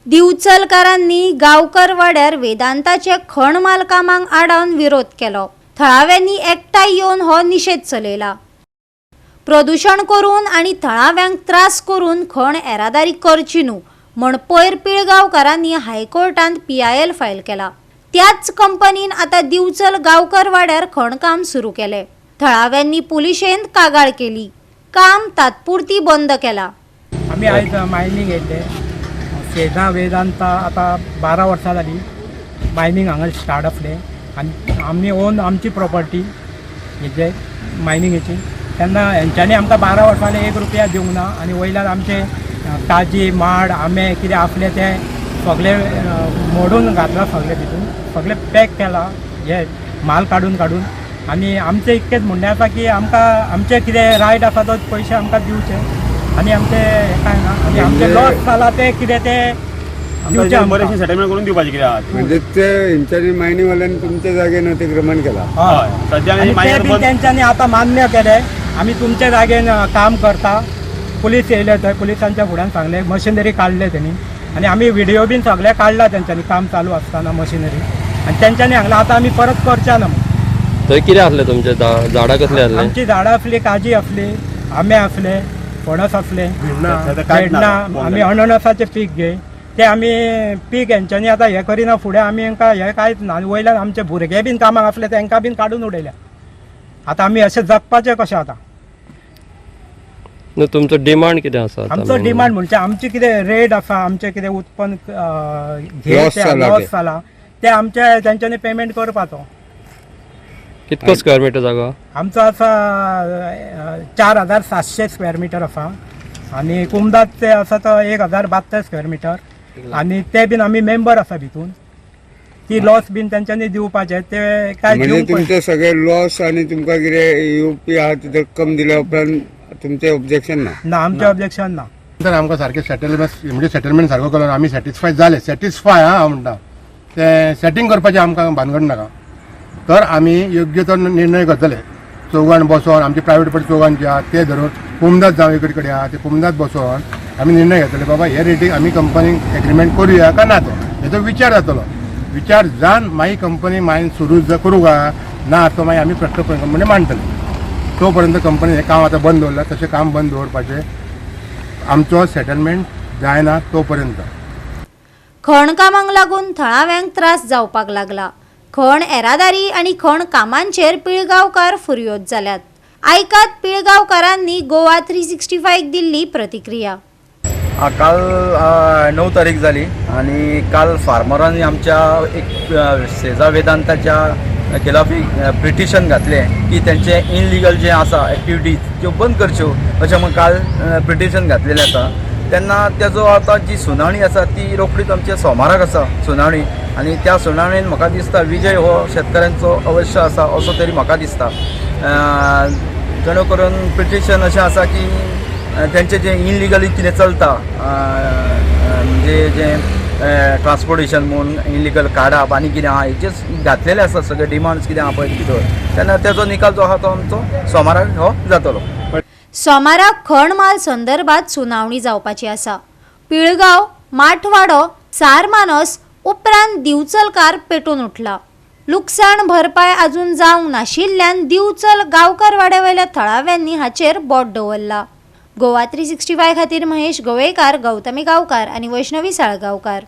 दिवचलकारांनी गांवकर वाड्यार वेदांताचे खण मालकामांक आडावन विरोध केलो। थळाव्यांनी एकठांय येवन हो निषेध चलयला। प्रदूषण करून आनी थळाव्यांक त्रास करून खण येरादारी करची न्हू म्हण पयर पिळगांवकारांनी हायकोर्टांत PIL फायल केला। त्याच कंपनीन आता दिवचल गांवकर वाड्यार खणकाम सुरू केले। थळाव्यांनी पुलिशेंत कागाळ केली। काम तात्पुरती बंद केला। आम्ही आयज मायनिंग येयल्ले सेजा वेदांता आता 12 वर्सां जाली मायनिंग हांगा स्टार्ट आसले आनी आमी ओन आमची प्रॉपर्टी हेजे मायनिंगेची तेन्ना हेंच्यांनी आमकां 12 वर्सांनी 1 रुपया दिवंक ना आनी वयल्यान आमचे काजी माड आंबे कितें आसले ते सगळे मोडून घातला सगळे तितून सगळे पॅक केला हे माल काडून आनी आमचें इतकेंच म्हणणें आसा की आमकां आमचे कितें रायट आसा तो पयशे आमकां दिवचे आनी आमचे काय ना आनी आमचे लॉस जाला ते कितें ते बरेचशे सेटलमेंट करून दिवपाचे कितें म्हणजे ते हेंच्यांनी मायनिंगवाल्यांनी तुमच्या जागेन अतिक्रमण केला। हय सद्या ते तेंच्यांनी आतां मान्य केले आमी तुमचे जागेन काम करता। पुलीस येयले थंय पुलिसांच्या फुड्यान सांगले मशिनरी काडले तेणी आनी आमी व्हिडिओ बीन सगळे काडला तेंच्यांनी काम चालू आसतना मशिनरी आनी तेंच्यांनी सांगला आतां आमी परत करचे ना। थंय कितें आसलें तुमचे झाडां कसली आसली? आमची झाडां आसली काजी आसली आंबे आसले फणस आसले भेंडा आमी अननसाचें पीक घे ते आमी पीक हेंच्यांनी आतां हें करिना फुडें आमी हांकां हें कांयच ना आनी वयल्यान आमचे भुरगे बीन कामाक आसले तांकां बीन काडून उडयल्या। आतां आमी अशें जगपाचें कशें आतां? तुमचो डिमांड कितें आसा? आमचो डिमांड म्हणजे आमचे कितें रेट आसा आमचें कितें उत्पन्न लॉस जाला ते आमचे तेंच्यांनी पेमेंट करपाचो। कितको स्क्वेअर मिटर जागा? आमचो आसा 4700 स्क्वेअर मिटर आसा आनी कुमदात ते आसा तो 1072 स्क्वेअर मिटर आनी ते बीन आमी मेंबर आसा भितून ती लॉस बीन तेंच्यांनी दिवपाचे ते काय म्हणजे तुमचे सगळे लॉस आनी तुमकां कितें येवपी आहा ती रक्कम दिल्या उपरांत तुमचे ऑब्जेक्शन ना? आमचे ऑब्जेक्शन ना। तर आमकां सारकें सेटलमेंट सारको केलो आमी सॅटिस्फाय जाले सॅटिस्फाय हांव म्हणटा ते सेटींग करपाचें आमकां भानगड नाका तर आमी योग्य तो निर्णय करतले। चौगाण बसोन आमचे प्रायवेट पार्टी चौगाणचे आहा ते धरून कुमदात जावं एक कडेन आहा ते कुमदात बसोन आमी निर्णय घेतले बाबा हे रेटीक आमी कंपनीक एग्रीमेंट करुया काय ना तो हेचो विचार जातलो। विचार जावन मागीर कंपनी मागीर सुरू करूं काय ना तो मागीर आमी प्रश्न कंपनी मांडटले। तो पर्यंत कंपनी हें काम आतां बंद दवरलां तशें काम बंद दवरपाचें आमचो सेटलमेंट जायना तो पर्यंत। खण कामांक लागून थळाव्यांक त्रास जावपाक लागला। खण येरादारी आनी खण कामांचेर पिळगांवकार फुर्योज जाल्यात। आयकात पिळगांवकारांनी गोवा 365 दिल्ली प्रतिक्रिया। काल 9 तारीख जाली आणि काल फार्मरांनी आमच्या एक सेजा वेदांताच्या खिलाफी पिटिशन घातले की त्यांचे इनलिगल जे आसा एक्टिविटीज त्यो बंद करच्यो अशें म्हणून काल पिटिशन घातलेलें आसा। तेन्ना तेजो आतां जी सुनावणी आसा ती रोखडीच आमच्या सोमाराक आसा सुनावणी आनी त्या सुनावणेन म्हाका दिसता विजय हो शेतकऱ्यांचो अवश्य आसा असो तरी म्हाका दिसता। जेणे करून पिटिशन अशें आसा की तेंचे जे इनलिगली कितें चलता म्हणजे जे ट्रान्सपोर्टेशन म्हणून इनलिगल काडप आनी कितें आहा हेचेच घातलेले आसा सगळे डिमांड्स कितें आहा पळय भितर तेन्ना तेजो निकाल जो आहा तो आमचो सोमाराक हो जातलो। सोमाराक खण माल संदर्भात सुनावणी जावपाची आसा। पिळगांव माठवाडो सारमानस उपरांत दिवचलकार पेटून उठला। लुकसाण भरपाय अजून जावंक नाशिल्ल्यान दिवचल गांवकर वाड्यावयल्या थळाव्यांनी हाचेर बोट दवरला। गोवा 365 खातीर महेश गोवेकार, गौतमी गांवकार आनी वैष्णवी साळगांवकार।